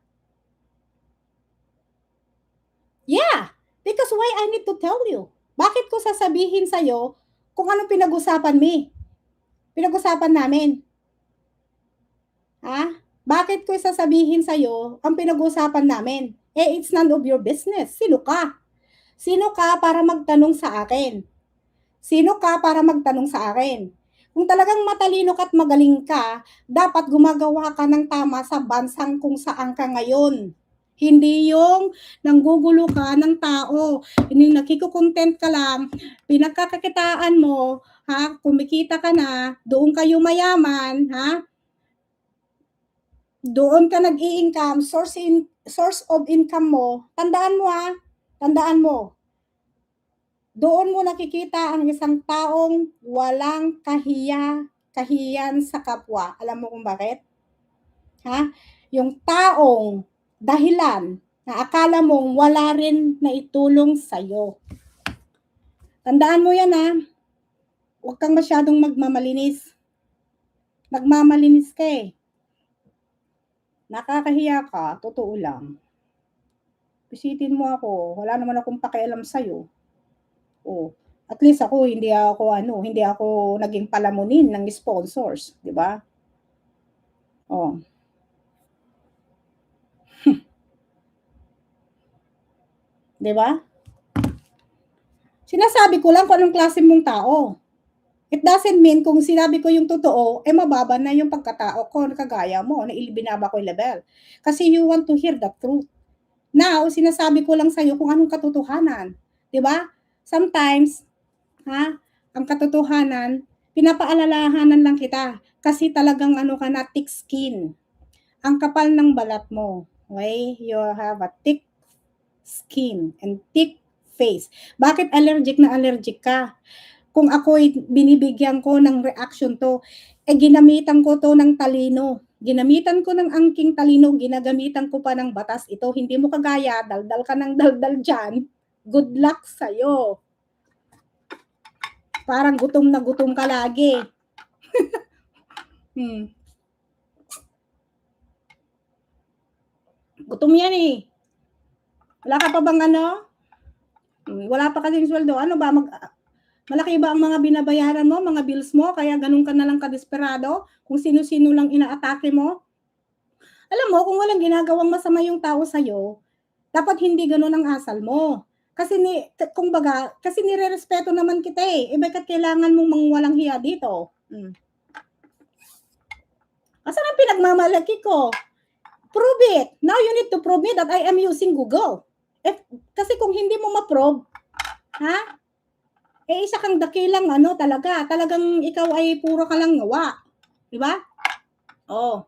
Yeah, because why I need to tell you? Bakit ko sasabihin sa'yo kung anong pinag-usapan namin? Bakit ko sasabihin sa'yo ang pinag-usapan namin? It's none of your business. Sino ka? Sino ka para magtanong sa akin? Kung talagang matalino ka at magaling ka, dapat gumagawa ka ng tama sa bansang kung saan ka ngayon. Hindi yung nanggugulo ka ng tao, hindi nakiko-content ka lang, pinagkakakitaan mo, kumikita ka na, doon kayo mayaman, doon ka nag-i-income, source of income mo, tandaan mo, doon mo nakikita ang isang taong walang kahiyan sa kapwa. Alam mo kung bakit? Ha? Yung taong dahilan na akala mong wala rin na itulong sa'yo. Tandaan mo yan ha. Huwag kang masyadong magmamalinis. Nagmamalinis ka eh. Nakakahiya ka, totoo lang. Bisitin mo ako, wala naman akong pakialam sa'yo. Oh, at least ako hindi ako naging palamunin ng sponsors, 'di ba? Oh. 'Di ba? Sinasabi ko lang kung anong klase mong tao. It doesn't mean kung sinabi ko yung totoo, mababa na yung pagkatao ko na kagaya mo, na binaba ko yung level. Kasi you want to hear the truth. Now, sinasabi ko lang sa'yo kung anong katotohanan. 'Di ba? Sometimes, ang katotohanan, pinapaalalahanan lang kita. Kasi talagang ka na, thick skin. Ang kapal ng balat mo. Okay? You have a thick skin and thick face. Bakit allergic na allergic ka? Kung ako'y binibigyan ko ng reaction to, ginamitan ko to ng talino. Ginamitan ko ng angking talino, ginagamitan ko pa ng batas ito. Hindi mo kagaya, daldal ka ng daldal dyan. Good luck sa'yo. Parang gutom na gutom ka lagi. Gutom yan eh. Wala ka pa bang wala pa kasing sweldo. Ano ba, malaki ba ang mga binabayaran mo, mga bills mo, kaya ganun ka na lang kadesperado? Kung sino-sino lang inaatake mo? Alam mo, kung walang ginagawang masama yung tao sa'yo, dapat hindi ganun ang asal mo. Kasi kasi nire-respeto naman kita eh. Bakit kailangan mong walang hiya dito? Asan ang pinagmamalaki ko? Prove it. Now you need to prove me that I am using Google. Kasi kung hindi mo ma-prove, isa kang dakilang talagang ikaw ay puro ka lang ngawa. Diba? Oh.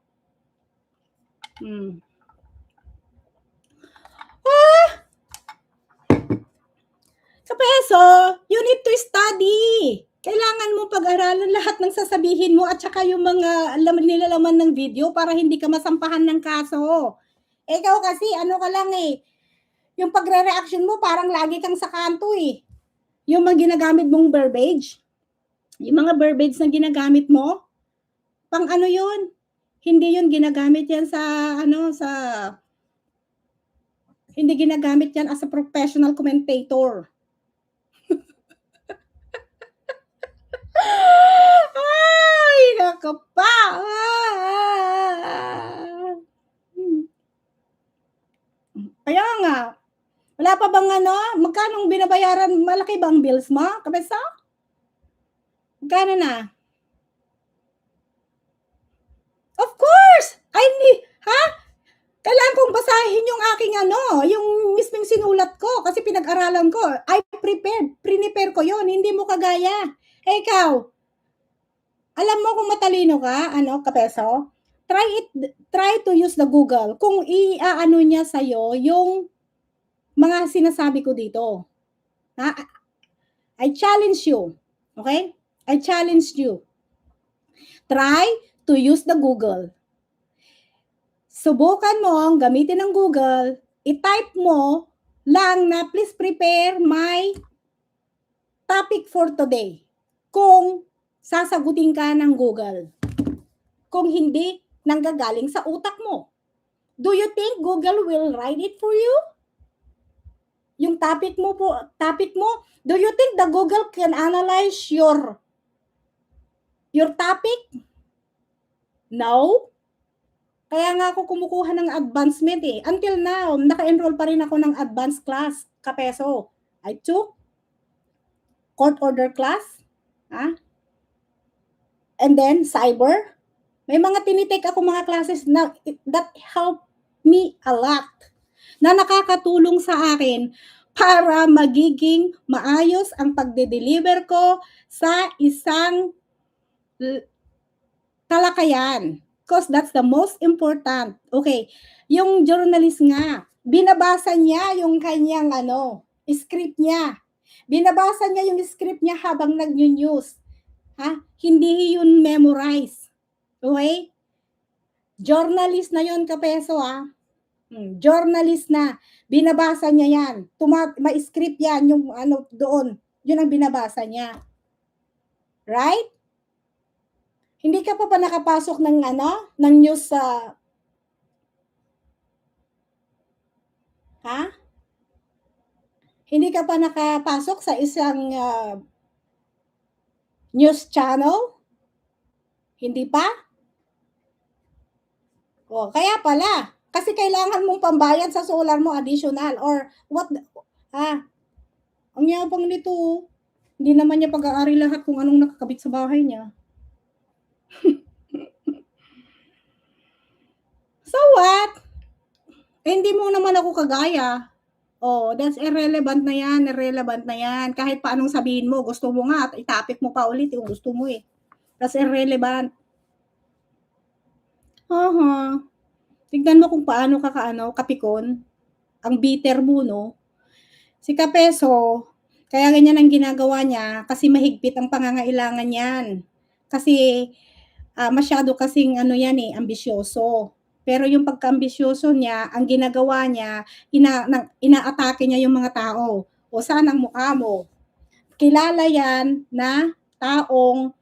Sa peso, you need to study. Kailangan mo pag-aralan lahat ng sasabihin mo at saka yung mga nilalaman ng video para hindi ka masampahan ng kaso. Ikaw kasi, ka lang eh. Yung pagre-reaction mo, parang lagi kang sa kanto eh. Yung mga ginagamit mong verbiage. Yung mga verbiage na ginagamit mo, pang yun? Hindi yun ginagamit yan hindi ginagamit yan as a professional commentator. Ay, nako pa. Kaya nga, wala pa bang magkano binabayaran, malaki bang bills mo, kabesa? Magkano na? Of course! Kailangan kong basahin yung aking yung mismong sinulat ko kasi pinag-aralan ko. I prepare ko yon, hindi mo kagaya. Ikaw, alam mo kung matalino ka, kapeso, try to use the Google kung i-ano niya sa'yo yung mga sinasabi ko dito. I challenge you. Okay? I challenge you. Try to use the Google. Subukan mo gamitin ng Google, i-type mo lang na please prepare my topic for today. Kung sasagutin ka ng Google. Kung hindi nanggagaling sa utak mo. Do you think Google will write it for you? Yung topic mo, do you think the Google can analyze your topic? No. Kaya nga ako kumukuha ng advancement eh. Until now, naka-enroll pa rin ako ng advanced class, kapeso. I took court order class, and then cyber. May mga tinitake ako mga classes na that help me a lot. Na nakakatulong sa akin para magiging maayos ang pagde-deliver ko sa isang talakayan. Because that's the most important. Okay, yung journalist nga, binabasa niya yung kanyang script niya. Binabasa niya yung script niya habang nag-news. Ha? Hindi yun memorize. Okay? Journalist na yun, kapeso, ha? Journalist na. Binabasa niya yan. May script yan, yung doon. Yun ang binabasa niya. Right? Hindi ka pa nakapasok ng ng news sa Hindi ka pa nakapasok sa isang news channel? Hindi pa? O, kaya pala. Kasi kailangan mong pambayad sa solar mo additional or what ang yabang nito. Hindi naman niya pag-aari lahat kung anong nakakabit sa bahay niya. So what? Hindi mo naman ako kagaya. Oh, that's irrelevant na yan. Kahit pa anong sabihin mo, gusto mo nga at itapik mo pa ulit yung gusto mo eh. That's irrelevant. Tignan mo kung paano ka kapikon. Ang bitter mo, no? Si Kapeso, kaya ganyan ang ginagawa niya kasi mahigpit ang pangangailangan niyan. Kasi masyado kasing ambisyoso. Pero yung pagka-ambisyoso niya, ang ginagawa niya, inaatake niya yung mga tao. O saan ang mukha mo? Kilala yan na taong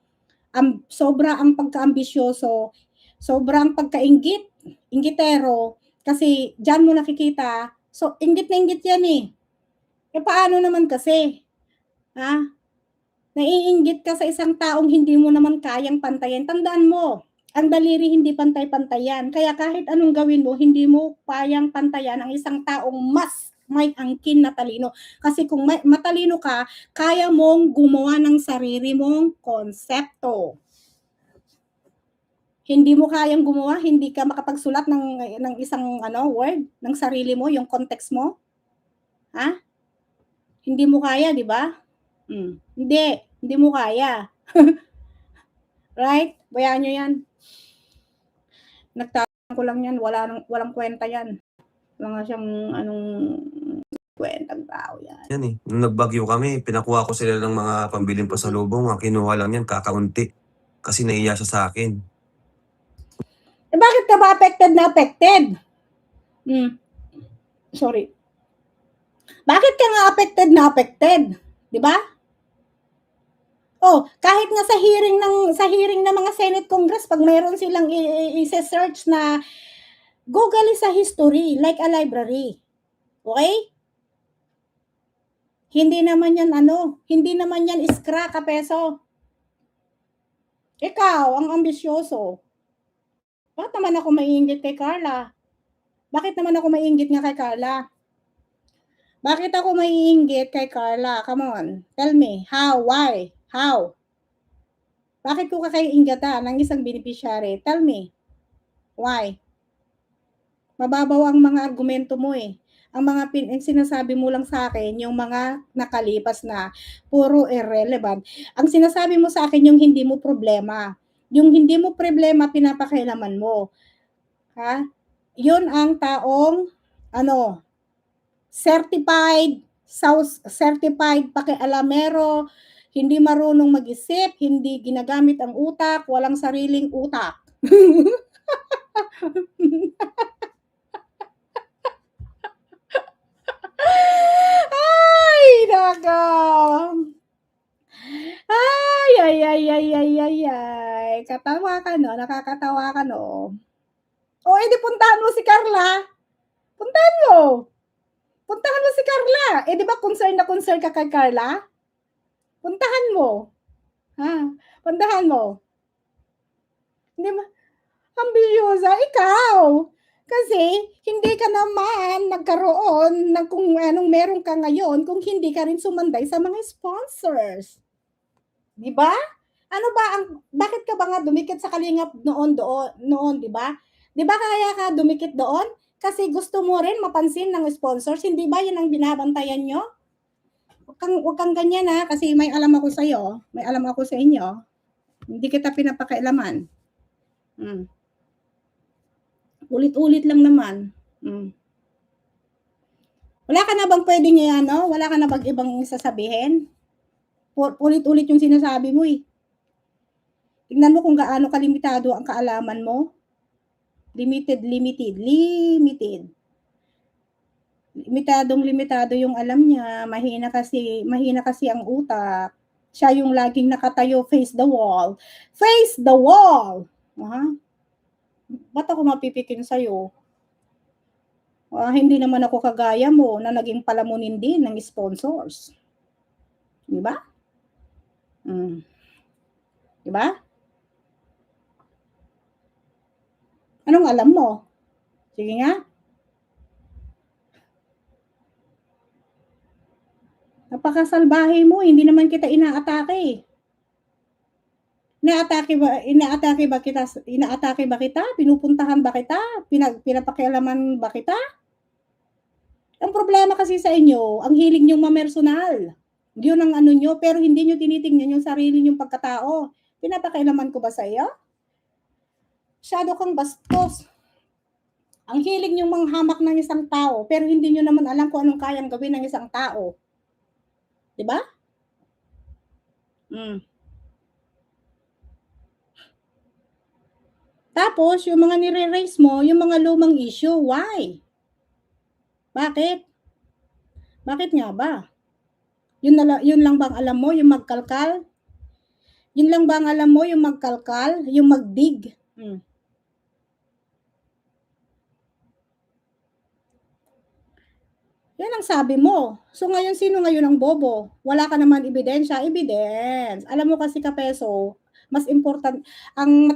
sobra ang pagka-ambisyoso, sobra ang pagka-inggit, inggitero, kasi dyan mo nakikita, so inggit na inggit yan eh. E paano naman kasi? Naiinggit ka sa isang taong hindi mo naman kayang pantayan. Tandaan mo, ang daliri hindi pantay-pantayan. Kaya kahit anong gawin mo, hindi mo kayang pantayan ang isang taong mas may angkin na talino. Kasi kung matalino ka, kaya mong gumawa ng sarili mong konsepto. Hindi mo kayang gumawa, hindi ka makapagsulat ng isang word ng sarili mo, yung context mo. Hindi mo kaya, di ba? Hindi mo kaya. Right? Bayaan nyo yan. Nagtatanong ko lang yan, walang kwenta yan. Wala nga siyang kwentang tao yan. Yan eh. Nung nagbagyo kami, pinakuha ko sila ng mga pambiling pasalubong. Ang kinuha lang yan, kakaunti. Kasi naiya siya sa akin. Eh bakit ka ba affected na affected? Sorry. Bakit ka nga affected na affected? Di ba? Oh, kahit nga sa hearing ng mga Senate Congress, pag mayroon silang i-search na Google sa history, like a library. Okay? Hindi naman yan iskra, Kapeso. Ikaw, ang ambisyoso. Bakit naman ako maiinggit kay Carla? Bakit naman ako maiinggit nga kay Carla? Bakit ako maiinggit kay Carla? Come on, tell me. How? Why? How? Bakit ko kakaiinggatan ng isang beneficiary? Tell me. Why? Mababaw ang mga argumento mo eh. Ang sinasabi mo lang sa akin, yung mga nakalipas na, puro irrelevant. Ang sinasabi mo sa akin, yung hindi mo problema. Yung hindi mo problema, pinapakailaman mo. Yun ang taong, certified pakialamero, hindi marunong mag-isip, hindi ginagamit ang utak, walang sariling utak. Ay, nako. Ay. Katawa ka, no? Nakakatawa ka, no? O, edi puntahan mo si Carla. Puntahan mo si Carla. Eh, di ba concerned na concern ka kay Carla? Puntahan mo. Puntahan mo. Hindi ba? Ambisyosa, ikaw. Kasi, hindi ka naman nagkaroon ng kung anong meron ka ngayon kung hindi ka rin sumanday sa mga sponsors. Di ba? Bakit ka ba nga dumikit sa Kalingap noon, di ba? Di ba kaya ka dumikit doon? Kasi gusto mo rin mapansin ng sponsors, hindi ba yan ang binabantayan nyo? Huwag kang ganyan kasi may alam ako sa'yo, may alam ako sa inyo. Hindi kita pinapakailaman. Ulit-ulit lang naman. Wala ka na bang pwedeng wala ka na bang ibang sasabihin? Ulit-ulit yung sinasabi mo eh. Tingnan mo kung gaano kalimitado ang kaalaman mo. Limited. Limitado yung alam niya. Mahina kasi ang utak. Siya yung laging nakatayo, face the wall. Face the wall! Ba't ako mapipikin sa'yo? Hindi naman ako kagaya mo na naging palamunin din ng sponsors. Di ba? Di ba? Anong alam mo? Sige nga. Napakasalbahe mo, hindi naman kita inaatake. Inaatake ba kita? Pinupuntahan ba kita? Pinapakialaman ba kita? Ang problema kasi sa inyo, ang hilig niyong mamersonal. Yun ang ano nyo, pero hindi nyo tinitingnan yung sarili nyong pagkatao. Pinapakialaman ko ba sa iyo? Masyado kang bastos. Ang hilig nyong manghamak ng isang tao, pero hindi nyo naman alam kung anong kayang gawin ng isang tao. Diba? Tapos, yung mga nire-raise mo, yung mga lumang issue, why? Bakit? Bakit nga ba? Yun lang bang alam mo, yung magkalkal? Yun lang bang alam mo, yung magkalkal? Yung magdig? Yan ang sabi mo. So ngayon, sino ngayon ang bobo? Wala ka naman ebidensya. Evidence. Alam mo kasi kapeso, mas important, ang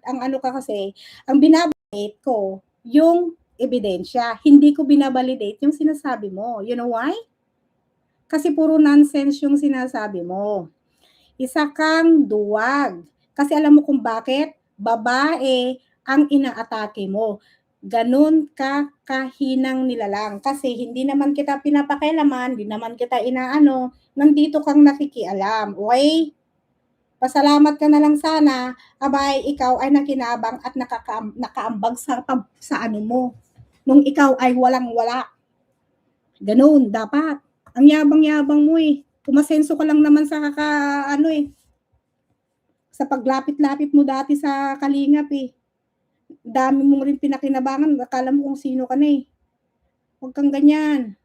ano ka kasi, ang binabalidate ko, yung ebidensya. Hindi ko binabalidate yung sinasabi mo. You know why? Kasi puro nonsense yung sinasabi mo. Isa kang duwag. Kasi alam mo kung bakit? Babae ang inaatake mo. Ganun ka kahinang nilalang. Kasi hindi naman kita pinapakialaman, hindi naman kita inaano, nandito kang nakikialam. Okay? Pasalamat ka na lang sana, abay, ikaw ay nakinabang at nakaambag sa ano mo. Nung ikaw ay walang-wala. Ganun, dapat. Ang yabang-yabang mo eh. Pumasenso ka lang naman sa sa paglapit-lapit mo dati sa Kalingap eh. Dami mong rin pinakinabangan, akala mo kung sino ka na eh. Huwag kang ganyan.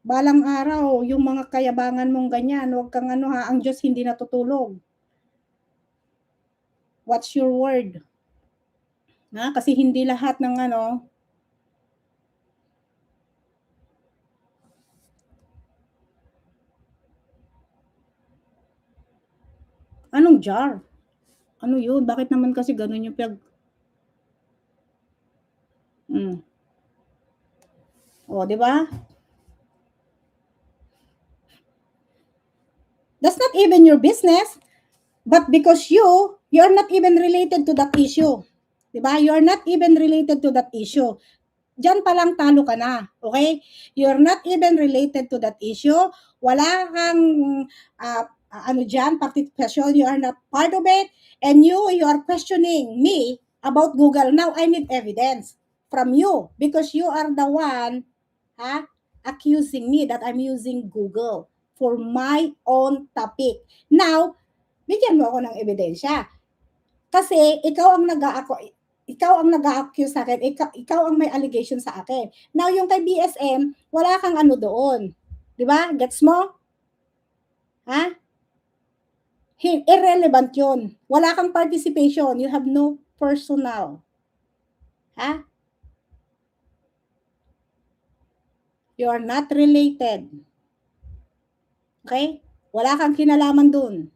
Balang araw, yung mga kayabangan mong ganyan, huwag kang ang Diyos hindi natutulog. What's your word? Kasi hindi lahat ng anong jar? Ano yun? Bakit naman kasi ganun yung di ba? That's not even your business. But because you're not even related to that issue. Di ba? You're not even related to that issue. Diyan pa lang talo ka na. Okay? You're not even related to that issue. Wala kang participation. You are not part of it. And you are questioning me about Google. Now, I need evidence from you because you are the one accusing me that I'm using Google for my own topic. Now, bigyan mo ako ng ebidensya. Kasi ikaw ang nag-a-accuse sa akin, ikaw ang may allegation sa akin. Now, yung kay BSM, wala kang doon. 'Di ba? Gets mo? Irrelevant 'yun. Wala kang participation. You have no personal. You are not related. Okay? Wala kang kinalaman doon.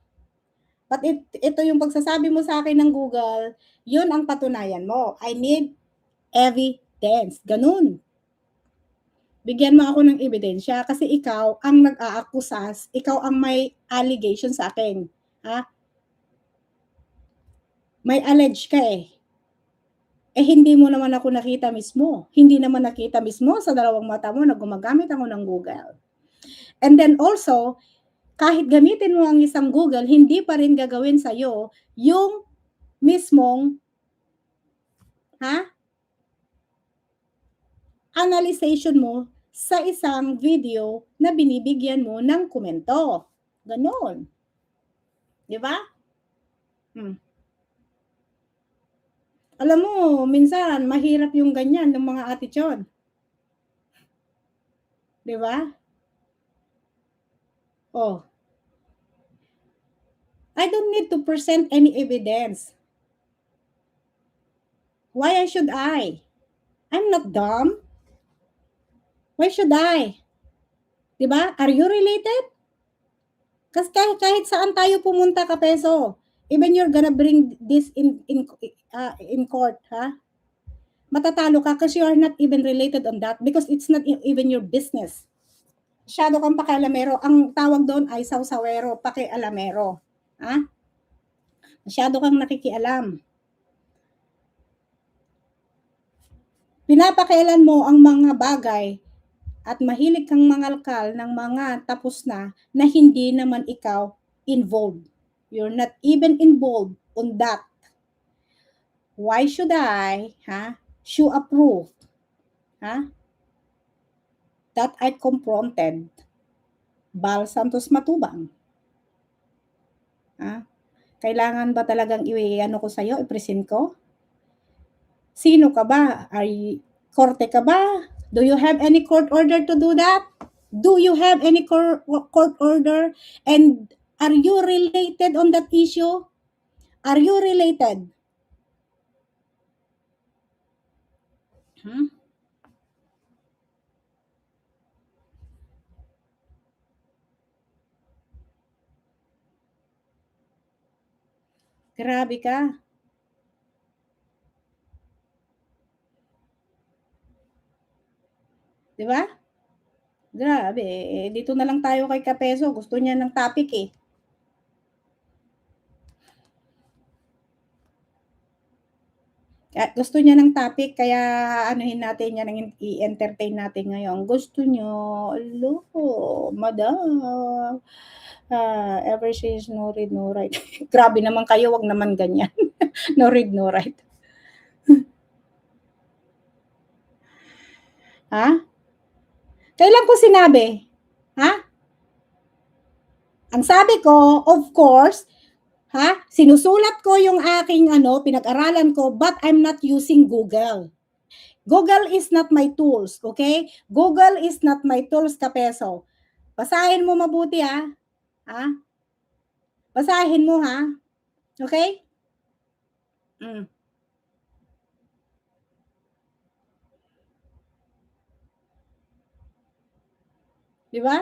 But ito yung pagsasabi mo sa akin ng Google, yun ang patunayan mo. I need evidence. Ganun. Bigyan mo ako ng ebidensya kasi ikaw ang nag-aakusas, ikaw ang may allegation sa akin. May allege ka eh. Hindi mo naman ako nakita mismo. Hindi naman nakita mismo sa dalawang mata mo na gumagamit ako ng Google. And then also, kahit gamitin mo ang isang Google, hindi pa rin gagawin sa'yo yung mismong Ha? Analyzation mo sa isang video na binibigyan mo ng komento. Ganon. Di ba? Alam mo, minsan, mahirap yung ganyan ng mga attitude. Di ba? Oh. I don't need to present any evidence. Why should I? I'm not dumb. Why should I? Di ba? Are you related? Kasi kahit saan tayo pumunta, Kapeso, even you're gonna bring this in court, ha? Matatalo ka kasi you are not even related on that because it's not even your business. Masyado kang pakialamero. Ang tawag doon ay sawsawero, pakialamero. Ha? Masyado kang nakikialam. Pinapakialan mo ang mga bagay at mahilig kang mangalkal ng mga tapos na hindi naman ikaw involved. You're not even involved on that. Why should I, show a proof, that I confronted Bal Santos Matubang? Kailangan ba talagang ko sa'yo, i-present ko? Sino ka ba? Korte ka ba? Do you have any court order to do that? Do you have any court order? And are you related on that issue? Are you related? Grabe ka. Di ba? Grabe. Dito na lang tayo kay Kapeso. Gusto niya ng topic eh. Gusto niya ng topic, kaya anuhin natin yan, i-entertain natin ngayon. Gusto niyo, alo, madam. Ever since no read, no write. Grabe naman kayo, wag naman ganyan. No read, no write. Ha? Kailan ko sinabi? Ha? Ang sabi ko, of course, sinusulat ko yung aking pinag-aralan ko, but I'm not using Google. Google is not my tools, okay? Google is not my tools, Kapeso. Basahin mo mabuti, ha? Basahin mo, ha? Okay? Di ba?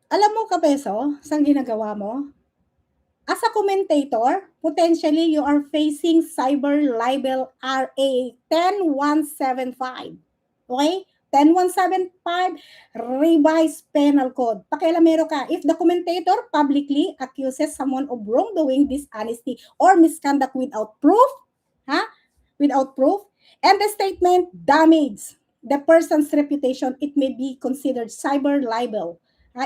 Alam mo, Kapeso, saan ginagawa mo? As a commentator, potentially you are facing cyber libel RA 10175. Okay? 10175, revised penal code. Pakialamero ka. If the commentator publicly accuses someone of wrongdoing, dishonesty, or misconduct without proof, without proof, and the statement damage the person's reputation, it may be considered cyber libel.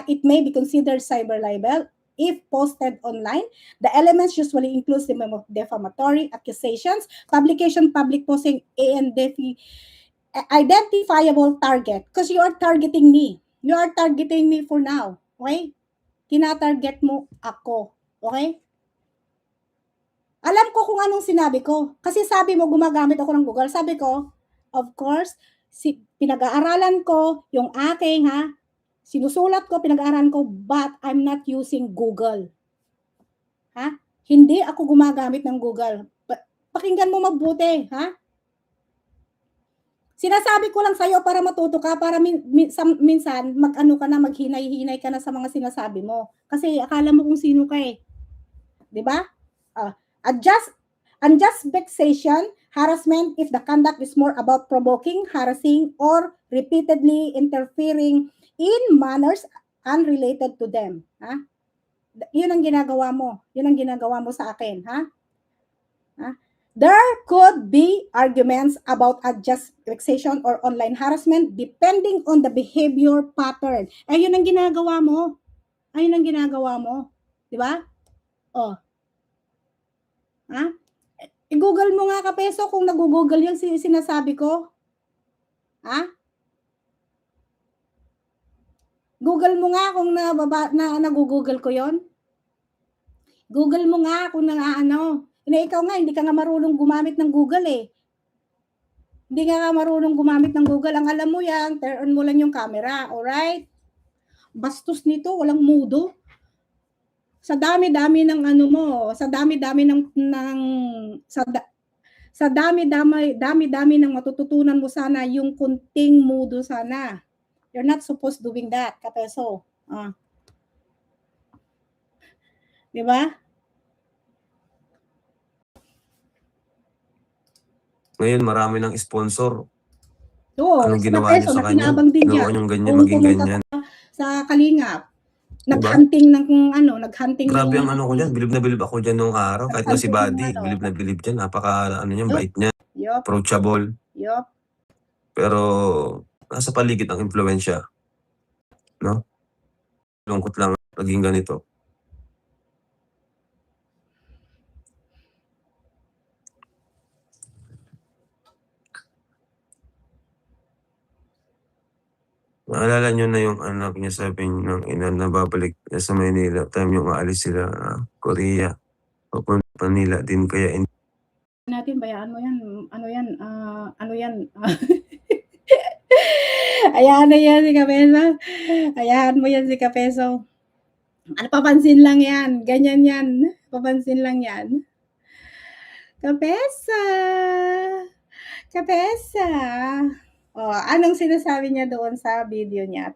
It may be considered cyber libel if posted online. The elements usually include the defamatory accusations, publication, public posting, and identifiable target. Because you are targeting me. You are targeting me for now. Okay? Tinatarget mo ako. Okay? Alam ko kung anong sinabi ko. Kasi sabi mo, gumagamit ako ng Google. Sabi ko, of course, pinag-aaralan ko yung aking, sinusulat ko, pinag-aaralan ko, but I'm not using Google. Hindi ako gumagamit ng Google. Pakinggan mo mabuti, Sinasabi ko lang sa'yo para matuto ka, para minsan maghinay-hinay ka na sa mga sinasabi mo. Kasi akala mo kung sino ka eh. 'Di ba? Unjust vexation, harassment if the conduct is more about provoking, harassing, or repeatedly interfering in manners unrelated to them. Yun ang ginagawa mo. Yun ang ginagawa mo sa akin. There could be arguments about unjust vexation or online harassment depending on the behavior pattern. Ayun ang ginagawa mo. Ayun ang ginagawa mo. Di ba? Google mo nga Kapeso kung nag-google yung sinasabi ko. Ha? Google mo nga kung nag-google ko yon. Google mo nga kung ikaw nga, hindi ka nga marunong gumamit ng Google eh. Hindi ka nga marunong gumamit ng Google. Ang alam mo yan, turn on mo lang yung camera. Alright? Bastos nito, walang mudo. Sa dami-dami ng sa dami-dami ng matututunan mo sana, yung kunting mudo sana. You're not supposed doing that, Kapeso. Di ba? Ngayon, marami ng sponsor. Oo, Anong si ginawa niyo Kapeso, sa kanya? nakinabang din Ginawa yan. niyong ganyan, Kung maging pumunta ganyan. sa Kalingap, Diba? naghunting naghunting Grabe yung ang ano ko dyan. Bilib na bilib ako dyan nung araw. Kahit nga si Buddy, bilib na bilib dyan. Napaka, niya, bait niya. Yup, Approachable. yup. Pero, nasa paligid ang impluensya. No? Lungkot lang maging ganito. Naalala niyo na yung anak niya, sabi niyo ng ina na babalik niya sa Maynila. Time yung aalis sila Korea. Papunta Manila din kaya Natin, bayaan mo yan. Ano yan? Hayaan na yan si Kapeso. Hayaan mo yan si Kapeso. Papansin lang yan. Ganyan yan. Papansin lang yan. Kapesa! Kapesa! Oh, anong sinasabi niya doon sa video niya?